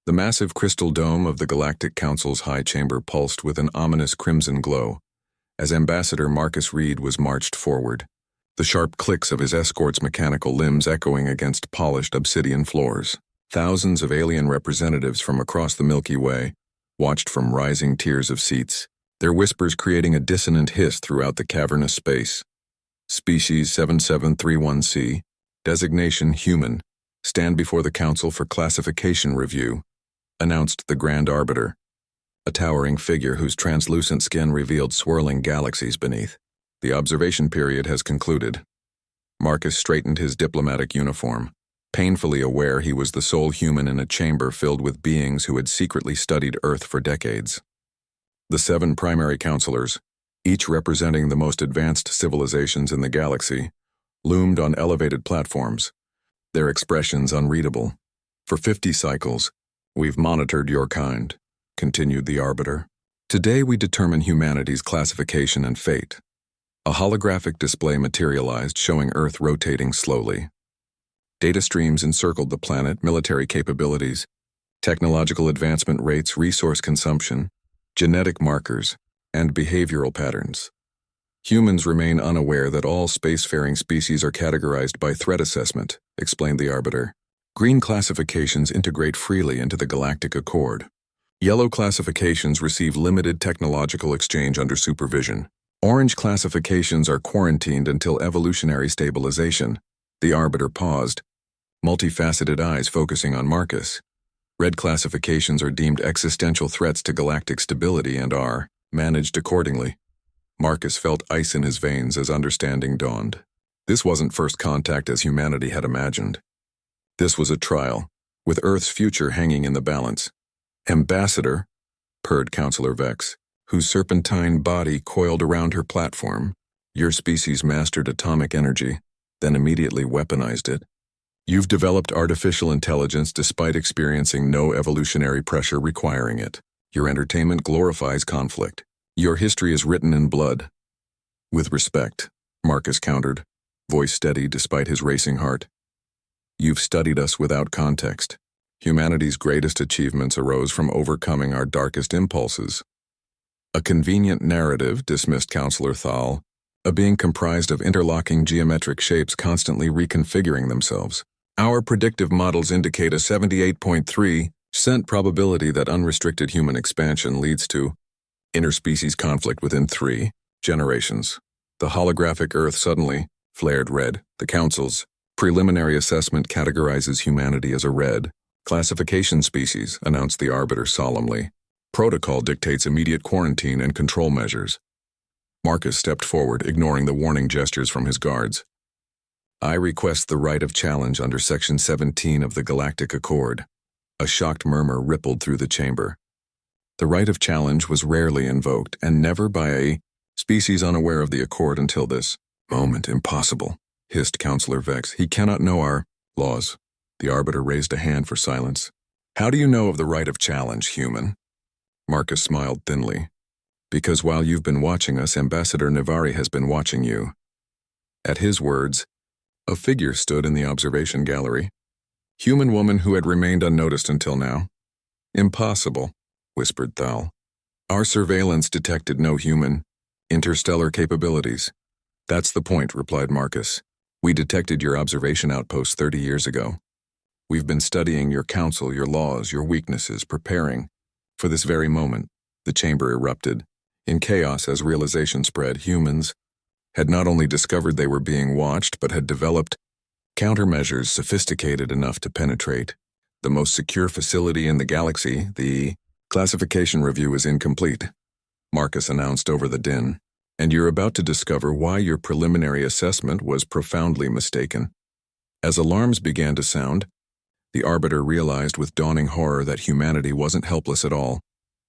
The massive crystal dome of the Galactic Council's high chamber pulsed with an ominous crimson glow as Ambassador Marcus Reed was marched forward, the sharp clicks of his escort's mechanical limbs echoing against polished obsidian floors. Thousands of alien representatives from across the Milky Way watched from rising tiers of seats, their whispers creating a dissonant hiss throughout the cavernous space. Species 7731C, designation human, stand before the Council for classification review, announced the Grand Arbiter, a towering figure whose translucent skin revealed swirling galaxies beneath. The observation period has concluded. Marcus straightened his diplomatic uniform, painfully aware he was the sole human in a chamber filled with beings who had secretly studied Earth for decades. The 7 primary counselors, each representing the most advanced civilizations in the galaxy, loomed on elevated platforms, their expressions unreadable. For 50 cycles, we've monitored your kind, continued the Arbiter. Today we determine humanity's classification and fate. A holographic display materialized showing Earth rotating slowly. Data streams encircled the planet, military capabilities, technological advancement rates, resource consumption, genetic markers, and behavioral patterns. Humans remain unaware that all spacefaring species are categorized by threat assessment, explained the Arbiter. Green classifications integrate freely into the Galactic Accord. Yellow classifications receive limited technological exchange under supervision. Orange classifications are quarantined until evolutionary stabilization. The Arbiter paused, multifaceted eyes focusing on Marcus. Red classifications are deemed existential threats to galactic stability and are managed accordingly. Marcus felt ice in his veins as understanding dawned. This wasn't first contact as humanity had imagined. This was a trial, with Earth's future hanging in the balance. Ambassador, purred Counselor Vex, whose serpentine body coiled around her platform, your species mastered atomic energy, then immediately weaponized it. You've developed artificial intelligence despite experiencing no evolutionary pressure requiring it. Your entertainment glorifies conflict. Your history is written in blood. With respect, Marcus countered, voice steady despite his racing heart. You've studied us without context. Humanity's greatest achievements arose from overcoming our darkest impulses. A convenient narrative, dismissed Counselor Thal, a being comprised of interlocking geometric shapes constantly reconfiguring themselves. Our predictive models indicate a 78.3% probability that unrestricted human expansion leads to interspecies conflict within 3 generations. The holographic Earth suddenly flared red. The Council's preliminary assessment categorizes humanity as a red classification species, announced the Arbiter solemnly. Protocol dictates immediate quarantine and control measures. Marcus stepped forward, ignoring the warning gestures from his guards. I request the right of challenge under Section 17 of the Galactic Accord. A shocked murmur rippled through the chamber. The right of challenge was rarely invoked, and never by a species unaware of the Accord until this moment. Impossible, hissed Counselor Vex. He cannot know our laws. The Arbiter raised a hand for silence. How do you know of the right of challenge, human? Marcus smiled thinly. Because while you've been watching us, Ambassador Navari has been watching you. At his words, a figure stood in the observation gallery. Human woman who had remained unnoticed until now. Impossible, whispered Thal. Our surveillance detected no human, interstellar capabilities. That's the point, replied Marcus. We detected your observation outpost 30 years ago. We've been studying your council, your laws, your weaknesses, preparing for this very moment. The chamber erupted. In chaos as realization spread, humans had not only discovered they were being watched, but had developed countermeasures sophisticated enough to penetrate the most secure facility in the galaxy. The classification review is incomplete, Marcus announced over the din, and you're about to discover why your preliminary assessment was profoundly mistaken. As alarms began to sound, the Arbiter realized with dawning horror that humanity wasn't helpless at all.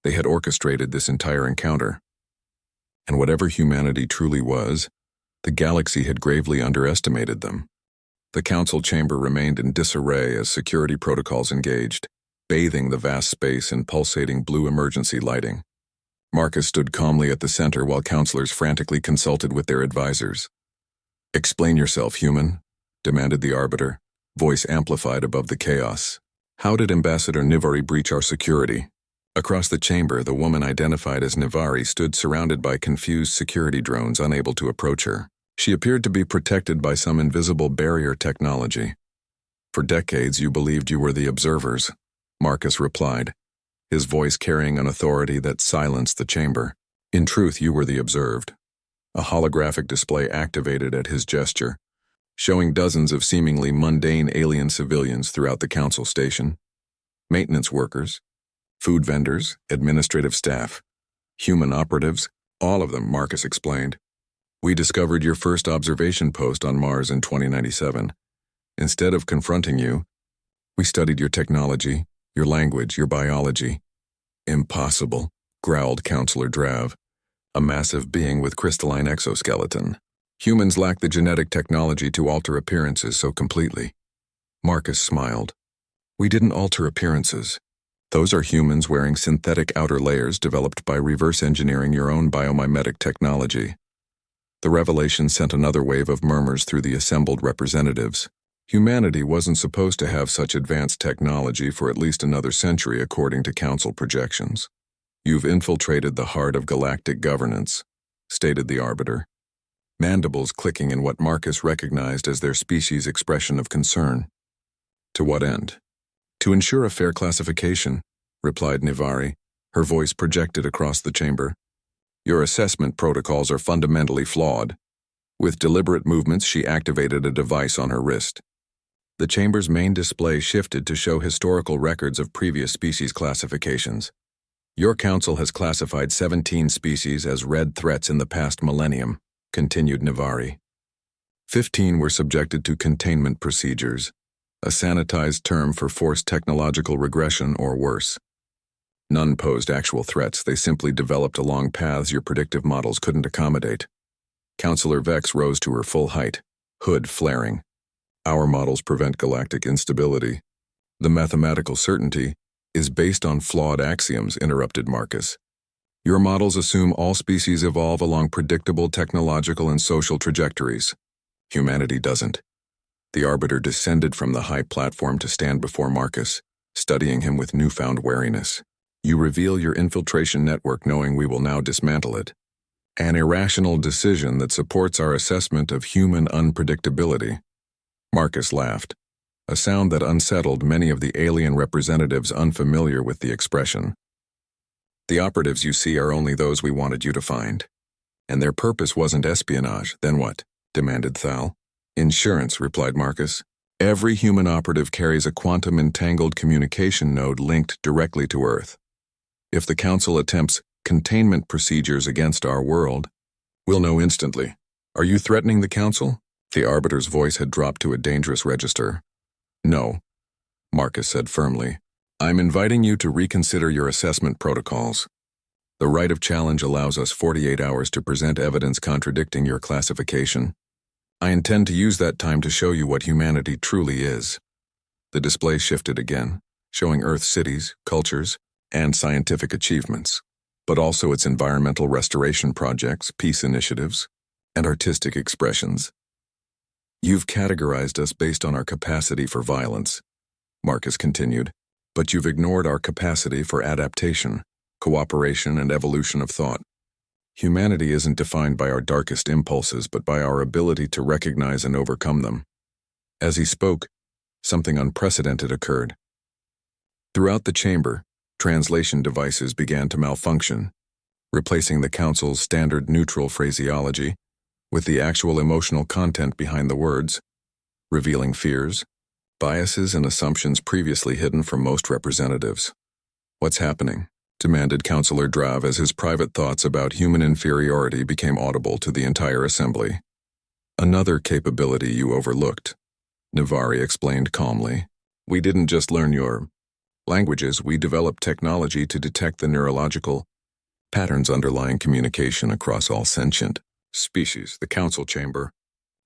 They had orchestrated this entire encounter. And whatever humanity truly was, the galaxy had gravely underestimated them. The council chamber remained in disarray as security protocols engaged, bathing the vast space in pulsating blue emergency lighting. Marcus stood calmly at the center while counselors frantically consulted with their advisors. Explain yourself, human, demanded the Arbiter, voice amplified above the chaos. How did Ambassador Nivari breach our security? Across the chamber, the woman identified as Nivari stood surrounded by confused security drones unable to approach her. She appeared to be protected by some invisible barrier technology. For decades you believed you were the observers, Marcus replied, his voice carrying an authority that silenced the chamber. In truth, you were the observed. A holographic display activated at his gesture, showing dozens of seemingly mundane alien civilians throughout the council station. Maintenance workers, food vendors, administrative staff, human operatives, all of them, Marcus explained. We discovered your first observation post on Mars in 2097. Instead of confronting you, we studied your technology, your language, your biology. Impossible, growled Counselor Drav, a massive being with crystalline exoskeleton. Humans lack the genetic technology to alter appearances so completely. Marcus smiled. We didn't alter appearances. Those are humans wearing synthetic outer layers developed by reverse engineering your own biomimetic technology. The revelation sent another wave of murmurs through the assembled representatives. Humanity wasn't supposed to have such advanced technology for at least another century according to council projections. You've infiltrated the heart of galactic governance, stated the Arbiter, mandibles clicking in what Marcus recognized as their species' expression of concern. To what end? To ensure a fair classification, replied Nivari, her voice projected across the chamber. Your assessment protocols are fundamentally flawed. With deliberate movements, she activated a device on her wrist. The chamber's main display shifted to show historical records of previous species classifications. Your council has classified 17 species as red threats in the past millennium, continued Nivari. 15 were subjected to containment procedures, a sanitized term for forced technological regression or worse. None posed actual threats, they simply developed along paths your predictive models couldn't accommodate. Counselor Vex rose to her full height, hood flaring. Our models prevent galactic instability. The mathematical certainty is based on flawed axioms, interrupted Marcus. Your models assume all species evolve along predictable technological and social trajectories. Humanity doesn't. The Arbiter descended from the high platform to stand before Marcus, studying him with newfound wariness. You reveal your infiltration network knowing we will now dismantle it. An irrational decision that supports our assessment of human unpredictability. Marcus laughed, a sound that unsettled many of the alien representatives unfamiliar with the expression. The operatives you see are only those we wanted you to find. And their purpose wasn't espionage, then what? Demanded Thal. Insurance, replied Marcus. Every human operative carries a quantum-entangled communication node linked directly to Earth. If the Council attempts containment procedures against our world, we'll know instantly. Are you threatening the Council? The Arbiter's voice had dropped to a dangerous register. No, Marcus said firmly. I'm inviting you to reconsider your assessment protocols. The right of challenge allows us 48 hours to present evidence contradicting your classification. I intend to use that time to show you what humanity truly is. The display shifted again, showing Earth's cities, cultures, and scientific achievements, but also its environmental restoration projects, peace initiatives, and artistic expressions. You've categorized us based on our capacity for violence, Marcus continued, but you've ignored our capacity for adaptation, cooperation, and evolution of thought. Humanity isn't defined by our darkest impulses, but by our ability to recognize and overcome them. As he spoke, something unprecedented occurred. Throughout the chamber, translation devices began to malfunction, replacing the Council's standard neutral phraseology with the actual emotional content behind the words, revealing fears, biases, and assumptions previously hidden from most representatives. What's happening? Demanded Counselor Drav as his private thoughts about human inferiority became audible to the entire assembly. Another capability you overlooked, Nivari explained calmly. We didn't just learn your languages, we developed technology to detect the neurological patterns underlying communication across all sentient species. The council chamber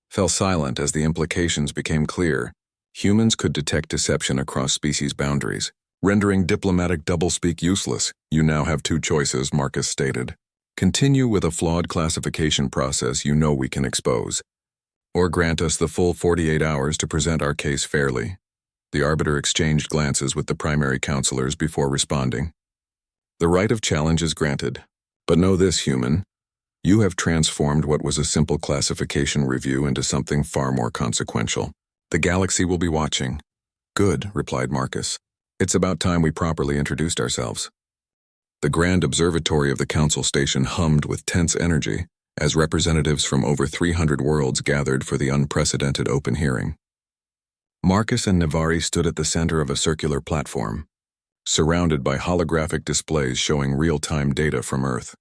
fell silent as the implications became clear. Humans could detect deception across species boundaries, rendering diplomatic doublespeak useless. You now have two choices, Marcus stated. Continue with a flawed classification process you know we can expose, or grant us the full 48 hours to present our case fairly. The Arbiter exchanged glances with the primary counselors before responding. The right of challenge is granted. But know this, human. You have transformed what was a simple classification review into something far more consequential. The galaxy will be watching. Good, replied Marcus. It's about time we properly introduced ourselves. The grand observatory of the council station hummed with tense energy as representatives from over 300 worlds gathered for the unprecedented open hearing. Marcus and Navari stood at the center of a circular platform, surrounded by holographic displays showing real-time data from Earth.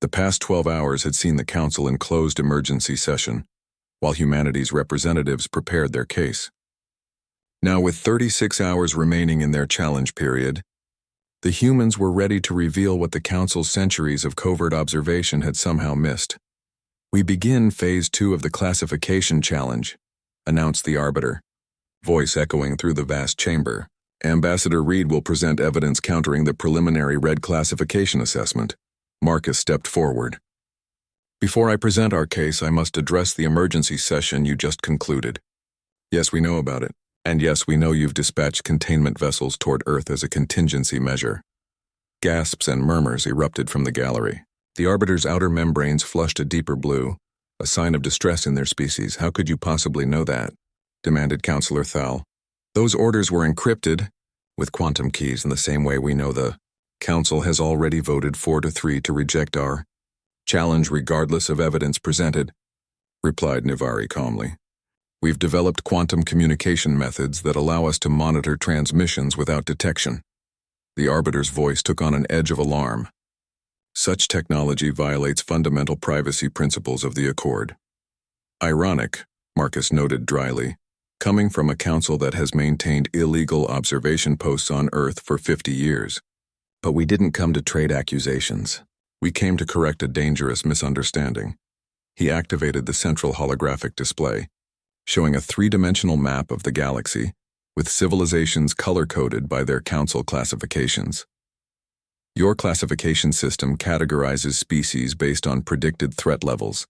The past 12 hours had seen the council in closed emergency session, while humanity's representatives prepared their case. Now, with 36 hours remaining in their challenge period, the humans were ready to reveal what the council's centuries of covert observation had somehow missed. We begin Phase 2 of the classification challenge, announced the Arbiter, voice echoing through the vast chamber. Ambassador Reed will present evidence countering the preliminary red classification assessment. Marcus stepped forward. Before I present our case, I must address the emergency session you just concluded. Yes, we know about it. And yes, we know you've dispatched containment vessels toward Earth as a contingency measure. Gasps and murmurs erupted from the gallery. The Arbiter's outer membranes flushed a deeper blue, a sign of distress in their species. How could you possibly know that? Demanded Counselor Thal. Those orders were encrypted, with quantum keys in the same way we know the Council has already voted 4-3 to reject our challenge regardless of evidence presented, replied Navari calmly. We've developed quantum communication methods that allow us to monitor transmissions without detection. The Arbiter's voice took on an edge of alarm. Such technology violates fundamental privacy principles of the Accord. Ironic, Marcus noted dryly, coming from a council that has maintained illegal observation posts on Earth for 50 years. But we didn't come to trade accusations. We came to correct a dangerous misunderstanding. He activated the central holographic display, showing a three-dimensional map of the galaxy, with civilizations color-coded by their council classifications. Your classification system categorizes species based on predicted threat levels,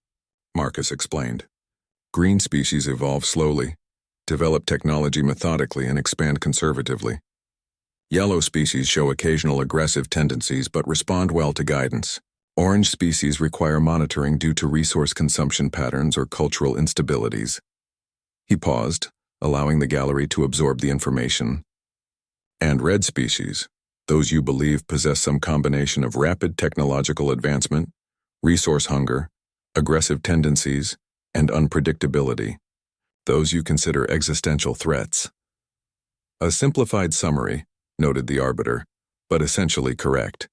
Marcus explained. Green species evolve slowly, develop technology methodically, and expand conservatively. Yellow species show occasional aggressive tendencies but respond well to guidance. Orange species require monitoring due to resource consumption patterns or cultural instabilities. He paused, allowing the gallery to absorb the information. And red species, those you believe possess some combination of rapid technological advancement, resource hunger, aggressive tendencies, and unpredictability. Those you consider existential threats. A simplified summary, noted the Arbiter, but essentially correct.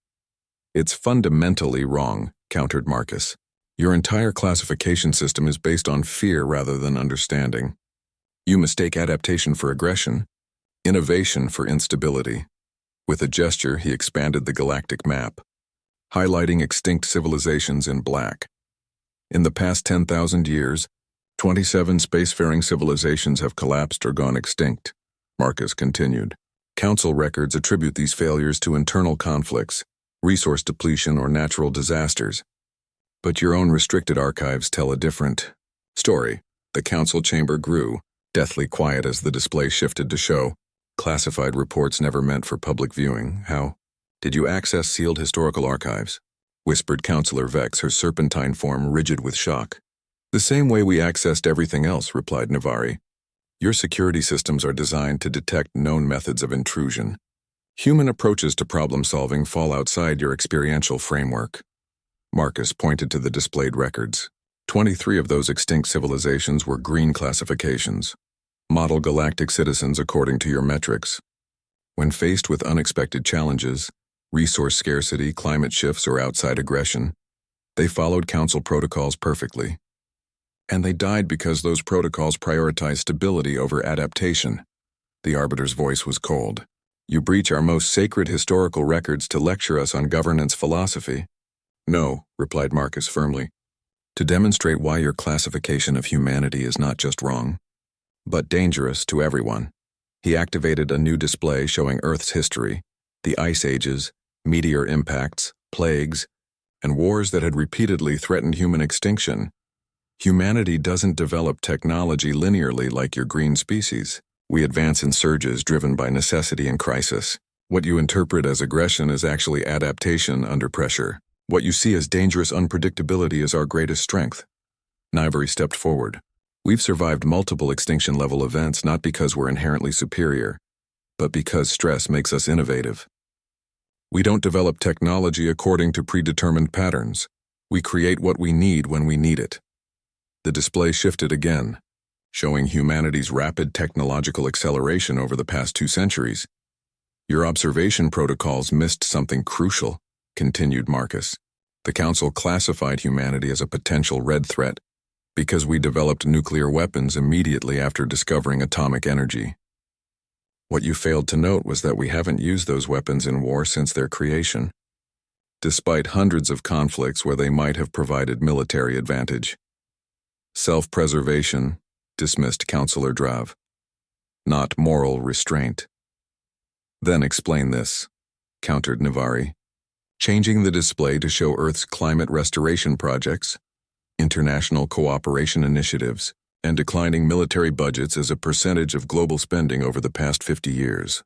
It's fundamentally wrong, countered Marcus. Your entire classification system is based on fear rather than understanding. You mistake adaptation for aggression, innovation for instability. With a gesture, he expanded the galactic map, highlighting extinct civilizations in black. In the past 10,000 years, 27 spacefaring civilizations have collapsed or gone extinct, Marcus continued. Council records attribute these failures to internal conflicts, resource depletion, or natural disasters. But your own restricted archives tell a different story. The council chamber grew, deathly quiet as the display shifted to show classified reports never meant for public viewing. How did you access sealed historical archives? Whispered Counselor Vex, her serpentine form rigid with shock. The same way we accessed everything else, replied Navari. Your security systems are designed to detect known methods of intrusion. Human approaches to problem-solving fall outside your experiential framework. Marcus pointed to the displayed records. 23 of those extinct civilizations were green classifications, model galactic citizens according to your metrics. When faced with unexpected challenges, resource scarcity, climate shifts, or outside aggression, they followed council protocols perfectly. And they died because those protocols prioritize stability over adaptation. The Arbiter's voice was cold. You breach our most sacred historical records to lecture us on governance philosophy. No, replied Marcus firmly. To demonstrate why your classification of humanity is not just wrong, but dangerous to everyone. He activated a new display showing Earth's history, the ice ages, meteor impacts, plagues, and wars that had repeatedly threatened human extinction. Humanity doesn't develop technology linearly like your green species. We advance in surges driven by necessity and crisis. What you interpret as aggression is actually adaptation under pressure. What you see as dangerous unpredictability is our greatest strength. Nivari stepped forward. We've survived multiple extinction-level events not because we're inherently superior, but because stress makes us innovative. We don't develop technology according to predetermined patterns. We create what we need when we need it. The display shifted again, showing humanity's rapid technological acceleration over the past 2 centuries. Your observation protocols missed something crucial, continued Marcus. The Council classified humanity as a potential red threat because we developed nuclear weapons immediately after discovering atomic energy. What you failed to note was that we haven't used those weapons in war since their creation, despite hundreds of conflicts where they might have provided military advantage. Self-preservation, dismissed Councillor Drav, not moral restraint. Then explain this, countered Nivari. Changing the display to show Earth's climate restoration projects, international cooperation initiatives, and declining military budgets as a percentage of global spending over the past 50 years.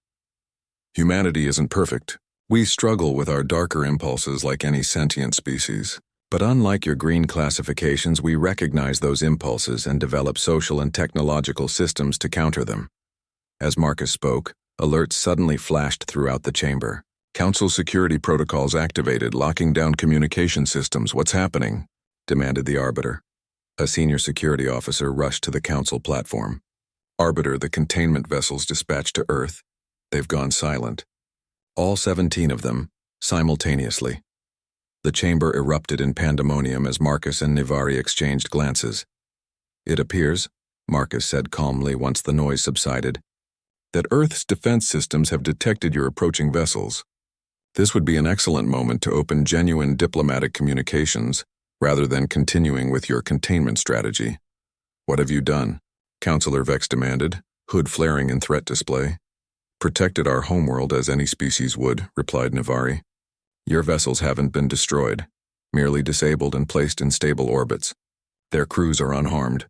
Humanity isn't perfect. We struggle with our darker impulses like any sentient species. But unlike your green classifications, we recognize those impulses and develop social and technological systems to counter them. As Marcus spoke, alerts suddenly flashed throughout the chamber. Council security protocols activated, locking down communication systems. What's happening? Demanded the Arbiter. A senior security officer rushed to the Council platform. Arbiter, the containment vessels dispatched to Earth. They've gone silent. All 17 of them, simultaneously. The chamber erupted in pandemonium as Marcus and Nivari exchanged glances. It appears, Marcus said calmly once the noise subsided, that Earth's defense systems have detected your approaching vessels. This would be an excellent moment to open genuine diplomatic communications, rather than continuing with your containment strategy. What have you done? Councillor Vex demanded, hood flaring in threat display. Protected our homeworld as any species would, replied Nivari. Your vessels haven't been destroyed, merely disabled and placed in stable orbits. Their crews are unharmed.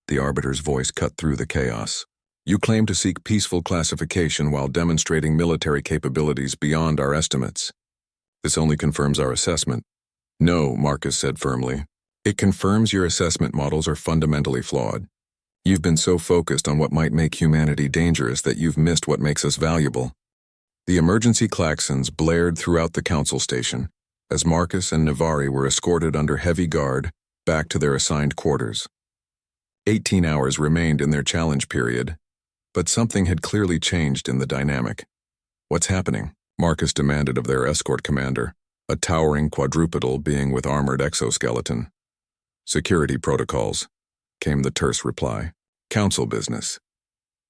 The Arbiter's voice cut through the chaos. You claim to seek peaceful classification while demonstrating military capabilities beyond our estimates. This only confirms our assessment. No, Marcus said firmly. It confirms your assessment models are fundamentally flawed. You've been so focused on what might make humanity dangerous that you've missed what makes us valuable. The emergency klaxons blared throughout the Council station as Marcus and Nivari were escorted under heavy guard back to their assigned quarters. 18 hours remained in their challenge period, but something had clearly changed in the dynamic. What's happening? Marcus demanded of their escort commander, a towering quadrupedal being with armored exoskeleton. Security protocols, came the terse reply. Council business.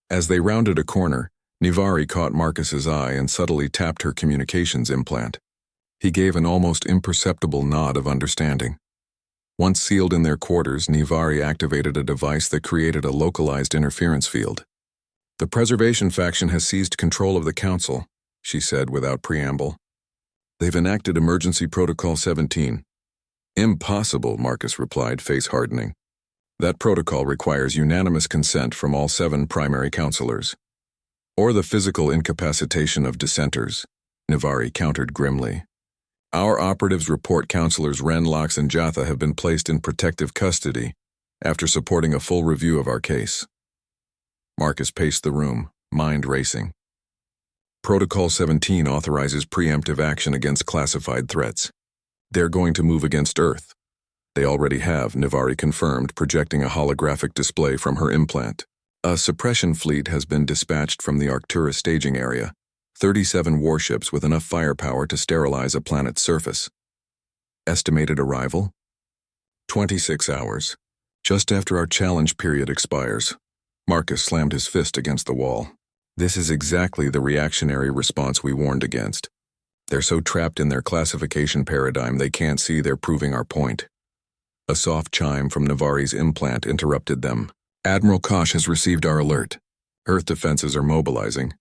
As they rounded a corner, Nivari caught Marcus's eye and subtly tapped her communications implant. He gave an almost imperceptible nod of understanding. Once sealed in their quarters, Nivari activated a device that created a localized interference field. The Preservation faction has seized control of the Council, she said without preamble. They've enacted Emergency Protocol 17. Impossible, Marcus replied, face hardening. That protocol requires unanimous consent from all 7 primary councillors. Or the physical incapacitation of dissenters, Nivari countered grimly. Our operatives report Councillors Ren, Lox, and Jatha have been placed in protective custody after supporting a full review of our case. Marcus paced the room, mind racing. Protocol 17 authorizes preemptive action against classified threats. They're going to move against Earth. They already have, Nivari confirmed, projecting a holographic display from her implant. A suppression fleet has been dispatched from the Arcturus staging area, 37 warships with enough firepower to sterilize a planet's surface. Estimated arrival? 26 hours. Just after our challenge period expires. Marcus slammed his fist against the wall. This is exactly the reactionary response we warned against. They're so trapped in their classification paradigm they can't see they're proving our point. A soft chime from Nivari's implant interrupted them. Admiral Kosh has received our alert. Earth defenses are mobilizing.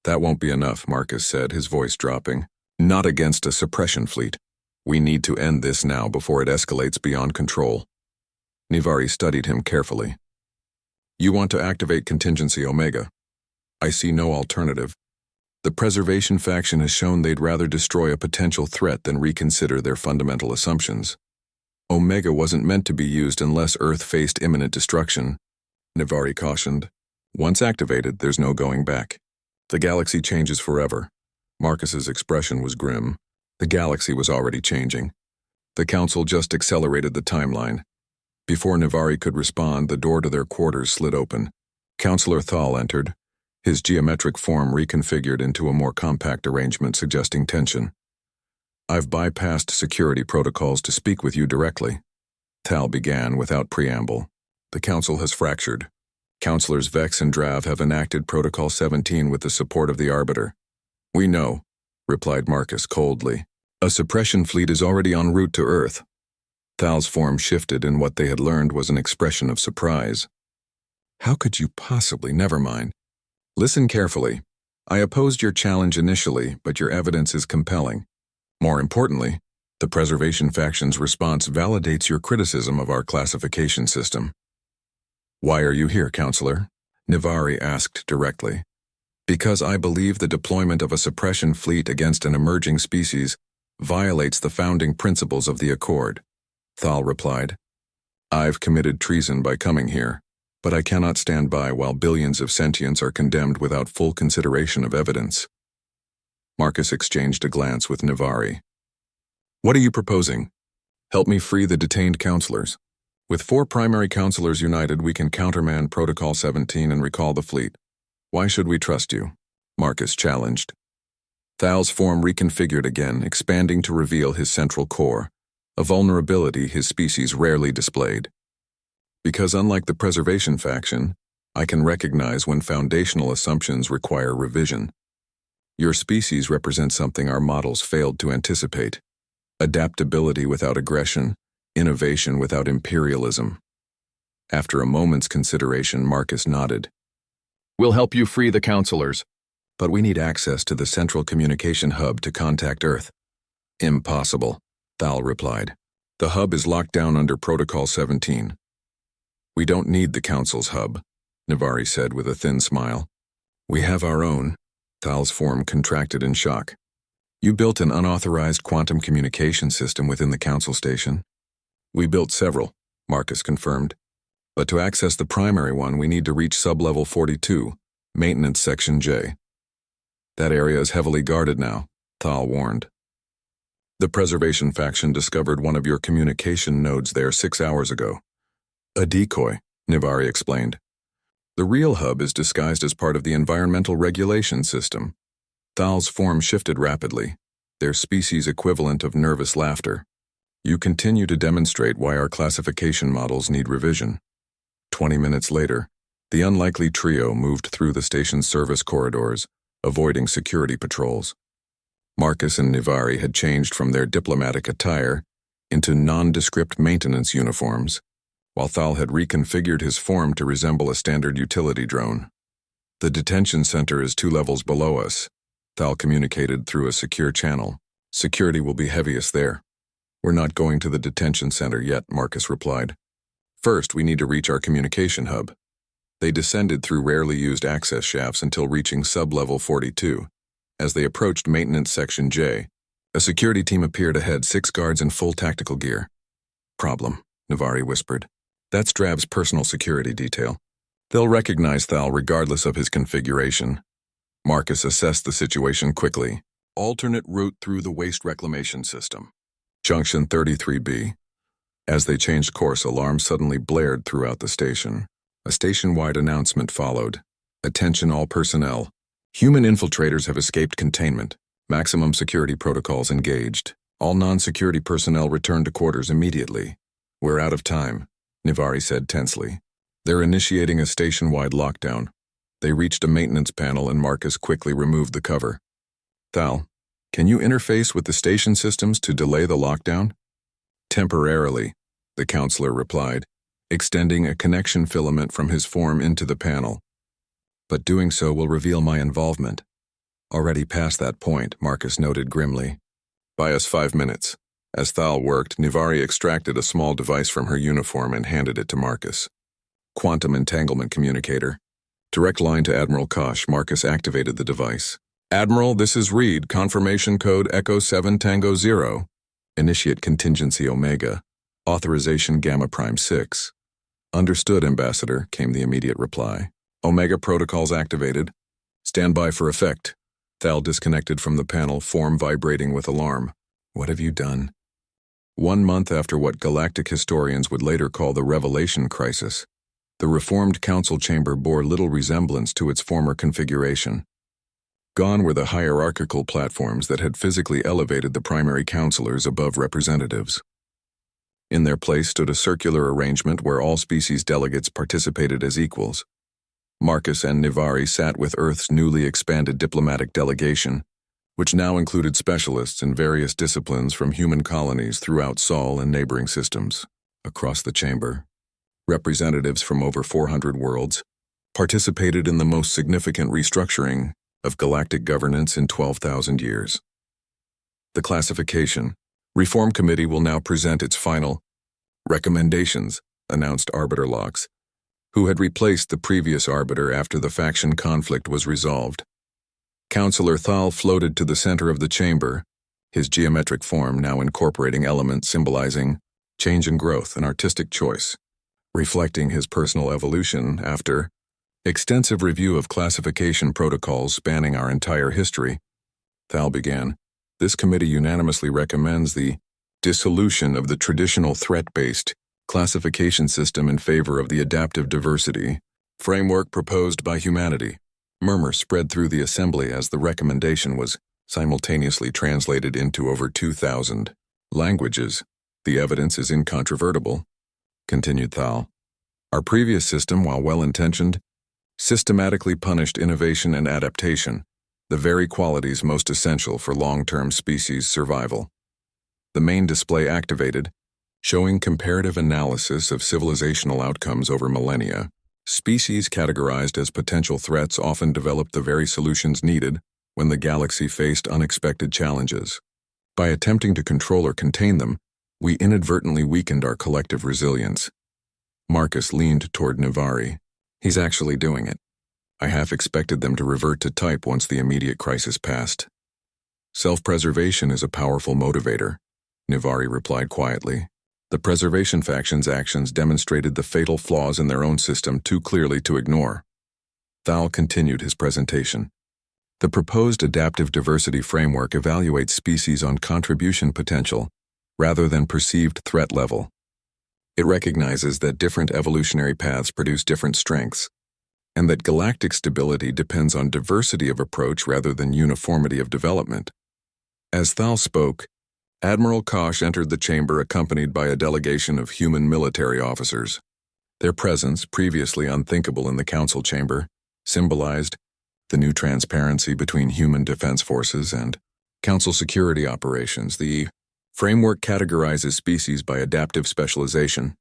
That won't be enough, Marcus said, his voice dropping. Not against a suppression fleet. We need to end this now before it escalates beyond control. Nivari studied him carefully. You want to activate Contingency Omega, I see no alternative. The preservation faction has shown they'd rather destroy a potential threat than reconsider their fundamental assumptions. Omega wasn't meant to be used unless Earth faced imminent destruction, Navari cautioned. Once activated, there's no going back. The galaxy changes forever. Marcus's expression was grim. The galaxy was already changing. The Council just accelerated the timeline. Before Navari could respond, the door to their quarters slid open. Councillor Thal entered, his geometric form reconfigured into a more compact arrangement suggesting tension. I've bypassed security protocols to speak with you directly. Thal began without preamble. The Council has fractured. Councillors Vex and Drav have enacted Protocol 17 with the support of the Arbiter. We know, replied Marcus coldly. A suppression fleet is already en route to Earth. Thal's form shifted, and what they had learned was an expression of surprise. How could you possibly? Never mind. Listen carefully. I opposed your challenge initially, but your evidence is compelling. More importantly, the Preservation Faction's response validates your criticism of our classification system. Why are you here, Counselor? Navari asked directly. Because I believe the deployment of a suppression fleet against an emerging species violates the founding principles of the Accord, Thal replied. I've committed treason by coming here, but I cannot stand by while billions of sentients are condemned without full consideration of evidence. Marcus exchanged a glance with Navari. What are you proposing? Help me free the detained counselors. With 4 primary counselors united, we can countermand Protocol 17 and recall the fleet. Why should we trust you? Marcus challenged. Thal's form reconfigured again, expanding to reveal his central core, a vulnerability his species rarely displayed. Because unlike the Preservation Faction, I can recognize when foundational assumptions require revision. Your species represents something our models failed to anticipate. Adaptability without aggression, innovation without imperialism. After a moment's consideration, Marcus nodded. We'll help you free the counselors, but we need access to the central communication hub to contact Earth. Impossible, Thal replied. The hub is locked down under Protocol 17. We don't need the Council's hub, Navari said with a thin smile. We have our own. Thal's form contracted in shock. You built an unauthorized quantum communication system within the Council station? We built several, Marcus confirmed. But to access the primary one, we need to reach sublevel 42, Maintenance Section J. That area is heavily guarded now, Thal warned. The Preservation Faction discovered one of your communication nodes there 6 hours ago. A decoy, Navari explained. The real hub is disguised as part of the environmental regulation system. Thal's form shifted rapidly, their species equivalent of nervous laughter. You continue to demonstrate why our classification models need revision. 20 minutes later, the unlikely trio moved through the station's service corridors, avoiding security patrols. Marcus and Navari had changed from their diplomatic attire into nondescript maintenance uniforms, while Thal had reconfigured his form to resemble a standard utility drone. The detention center is 2 levels below us, Thal communicated through a secure channel. Security will be heaviest there. We're not going to the detention center yet, Marcus replied. First, we need to reach our communication hub. They descended through rarely used access shafts until reaching sublevel 42. As they approached Maintenance Section J, a security team appeared ahead, 6 guards in full tactical gear. Problem, Navari whispered. That's Drav's personal security detail. They'll recognize Thal regardless of his configuration. Marcus assessed the situation quickly. Alternate route through the waste reclamation system. Junction 33B. As they changed course, alarms suddenly blared throughout the station. A station-wide announcement followed. Attention all personnel. Human infiltrators have escaped containment. Maximum security protocols engaged. All non-security personnel return to quarters immediately. We're out of time, Navari said tensely. They're initiating a station-wide lockdown. They reached a maintenance panel and Marcus quickly removed the cover. Thal, can you interface with the station systems to delay the lockdown? Temporarily, the counselor replied, extending a connection filament from his form into the panel. But doing so will reveal my involvement. Already past that point, Marcus noted grimly. Buy us 5 minutes. As Thal worked, Navari extracted a small device from her uniform and handed it to Marcus. Quantum entanglement communicator. Direct line to Admiral Kosh. Marcus activated the device. Admiral, this is Reed. Confirmation code Echo 7 Tango 0. Initiate contingency Omega. Authorization Gamma Prime 6. Understood, Ambassador, came the immediate reply. Omega protocols activated. Stand by for effect. Thal disconnected from the panel, form vibrating with alarm. What have you done? 1 month after what galactic historians would later call the Revelation Crisis, the reformed council chamber bore little resemblance to its former configuration. Gone were the hierarchical platforms that had physically elevated the primary councilors above representatives. In their place stood a circular arrangement where all species delegates participated as equals. Marcus and Nivari sat with Earth's newly expanded diplomatic delegation, which now included specialists in various disciplines from human colonies throughout Sol and neighboring systems. Across the chamber, representatives from over 400 worlds participated in the most significant restructuring of galactic governance in 12,000 years. The Classification Reform Committee will now present its final recommendations, announced Arbiter Lox, who had replaced the previous arbiter after the faction conflict was resolved. Councillor Thal floated to the center of the chamber, his geometric form now incorporating elements symbolizing change and growth and artistic choice, reflecting his personal evolution after extensive review of classification protocols spanning our entire history. Thal began, this committee unanimously recommends the dissolution of the traditional threat-based classification system in favor of the adaptive diversity framework proposed by humanity. Murmur spread through the assembly as the recommendation was simultaneously translated into over 2,000 languages. The evidence is incontrovertible, continued Thal. Our previous system, while well-intentioned, systematically punished innovation and adaptation, the very qualities most essential for long-term species survival. The main display activated, showing comparative analysis of civilizational outcomes over millennia. Species categorized as potential threats often developed the very solutions needed when the galaxy faced unexpected challenges. By attempting to control or contain them, we inadvertently weakened our collective resilience. Marcus leaned toward Nivari. He's actually doing it. I half expected them to revert to type once the immediate crisis passed. Self-preservation is a powerful motivator, Nivari replied quietly. The preservation faction's actions demonstrated the fatal flaws in their own system too clearly to ignore. Thal continued his presentation. The proposed adaptive diversity framework evaluates species on contribution potential rather than perceived threat level. It recognizes that different evolutionary paths produce different strengths, and that galactic stability depends on diversity of approach rather than uniformity of development. As Thal spoke, Admiral Kosh entered the chamber accompanied by a delegation of human military officers. Their presence, previously unthinkable in the council chamber, symbolized the new transparency between human defense forces and council security operations. The framework categorizes species by adaptive specialization,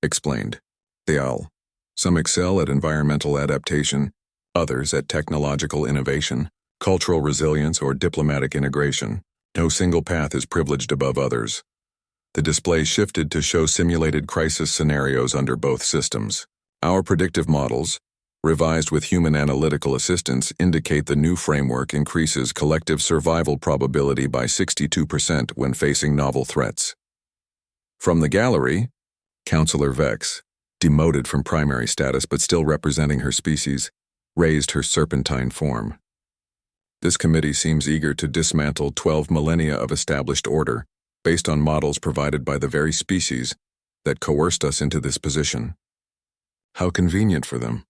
explained. Some excel at environmental adaptation, others at technological innovation, cultural resilience, or diplomatic integration. No single path is privileged above others. The display shifted to show simulated crisis scenarios under both systems. Our predictive models, revised with human analytical assistance, indicate the new framework increases collective survival probability by 62% when facing novel threats. From the gallery, Councillor Vex, demoted from primary status but still representing her species, raised her serpentine form. This committee seems eager to dismantle 12 millennia of established order, based on models provided by the very species that coerced us into this position. How convenient for them.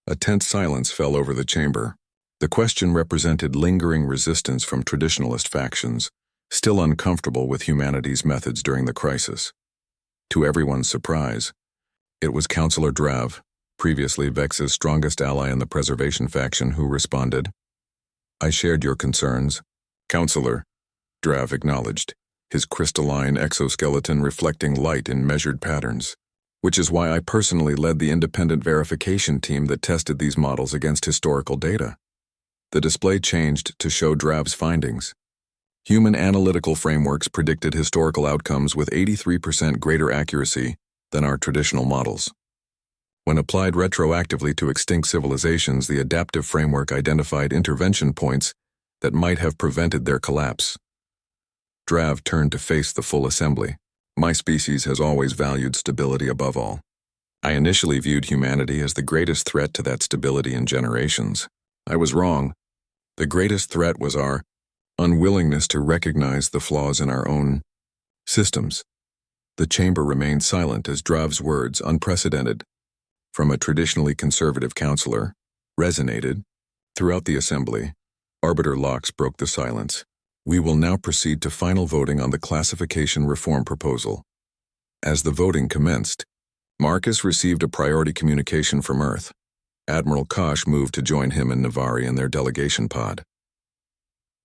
A tense silence fell over the chamber. The question represented lingering resistance from traditionalist factions, still uncomfortable with humanity's methods during the crisis. To everyone's surprise, it was Councillor Drav, previously Vex's strongest ally in the preservation faction, who responded. I shared your concerns, Councillor, Drav acknowledged, his crystalline exoskeleton reflecting light in measured patterns, which is why I personally led the independent verification team that tested these models against historical data. The display changed to show Drav's findings. Human analytical frameworks predicted historical outcomes with 83% greater accuracy than our traditional models. When applied retroactively to extinct civilizations, the adaptive framework identified intervention points that might have prevented their collapse. Drav turned to face the full assembly. My species has always valued stability above all. I initially viewed humanity as the greatest threat to that stability in generations. I was wrong. The greatest threat was our unwillingness to recognize the flaws in our own systems. The chamber remained silent as Drav's words, unprecedented from a traditionally conservative counselor, resonated throughout the assembly. Arbiter Lox broke the silence. We will now proceed to final voting on the classification reform proposal. As the voting commenced, Marcus received a priority communication from Earth. Admiral Kosh moved to join him and Navari in their delegation pod.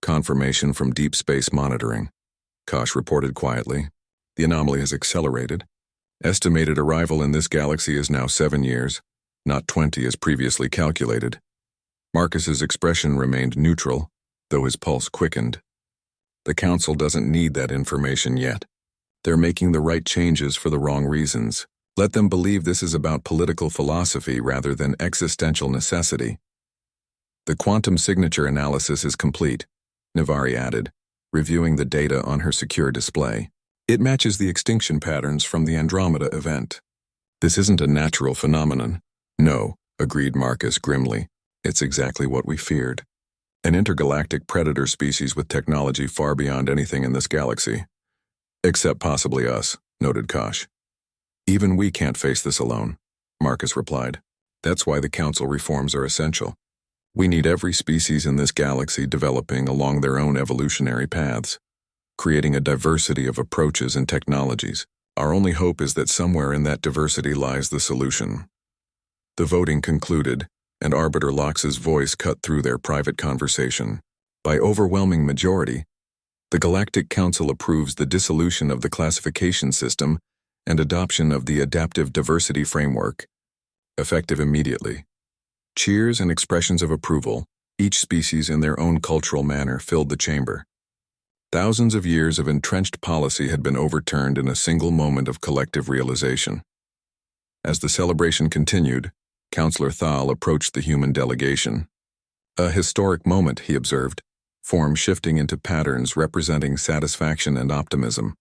Confirmation from Deep Space Monitoring. Kosh reported quietly. The anomaly has accelerated. Estimated arrival in this galaxy is now 7 years, not 20 as previously calculated. Marcus's expression remained neutral, though his pulse quickened. The Council doesn't need that information yet. They're making the right changes for the wrong reasons. Let them believe this is about political philosophy rather than existential necessity. The quantum signature analysis is complete, Navari added, reviewing the data on her secure display. It matches the extinction patterns from the Andromeda event. This isn't a natural phenomenon. No, agreed Marcus grimly. It's exactly what we feared. An intergalactic predator species with technology far beyond anything in this galaxy. Except possibly us, noted Kosh. Even we can't face this alone, Marcus replied. That's why the Council reforms are essential. We need every species in this galaxy developing along their own evolutionary paths, creating a diversity of approaches and technologies. Our only hope is that somewhere in that diversity lies the solution. The voting concluded, and Arbiter Lox's voice cut through their private conversation. By overwhelming majority, the Galactic Council approves the dissolution of the classification system and adoption of the Adaptive Diversity Framework, effective immediately. Cheers and expressions of approval, each species in their own cultural manner, filled the chamber. Thousands of years of entrenched policy had been overturned in a single moment of collective realization. As the celebration continued, Counselor Thal approached the human delegation. A historic moment, he observed, form shifting into patterns representing satisfaction and optimism.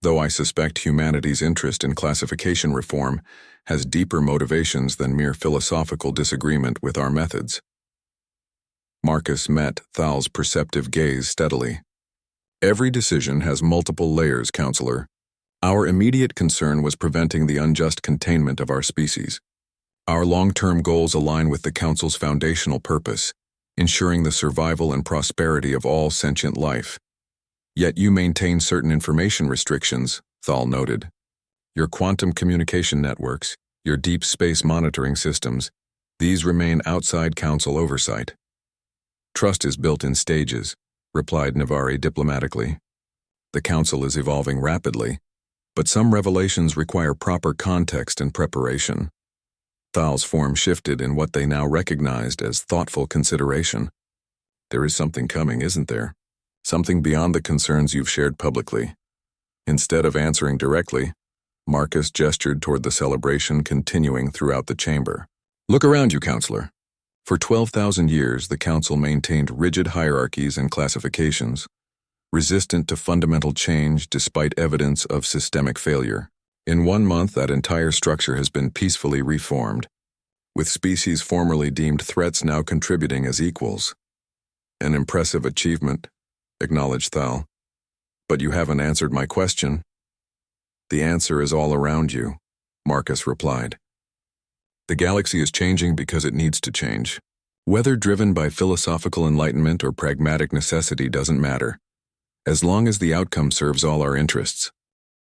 Though I suspect humanity's interest in classification reform has deeper motivations than mere philosophical disagreement with our methods. Marcus met Thal's perceptive gaze steadily. Every decision has multiple layers, Counselor. Our immediate concern was preventing the unjust containment of our species. Our long-term goals align with the Council's foundational purpose, ensuring the survival and prosperity of all sentient life. Yet you maintain certain information restrictions, Thal noted. Your quantum communication networks, your deep space monitoring systems, these remain outside Council oversight. Trust is built in stages, replied Navari diplomatically. The Council is evolving rapidly, but some revelations require proper context and preparation. Thal's form shifted in what they now recognized as thoughtful consideration. There is something coming, isn't there? Something beyond the concerns you've shared publicly. Instead of answering directly, Marcus gestured toward the celebration continuing throughout the chamber. Look around you, Counselor. For 12,000 years, the Council maintained rigid hierarchies and classifications, resistant to fundamental change despite evidence of systemic failure. In 1 month, that entire structure has been peacefully reformed, with species formerly deemed threats now contributing as equals. An impressive achievement, acknowledged Thal. But you haven't answered my question. The answer is all around you, Marcus replied. The galaxy is changing because it needs to change. Whether driven by philosophical enlightenment or pragmatic necessity doesn't matter, as long as the outcome serves all our interests.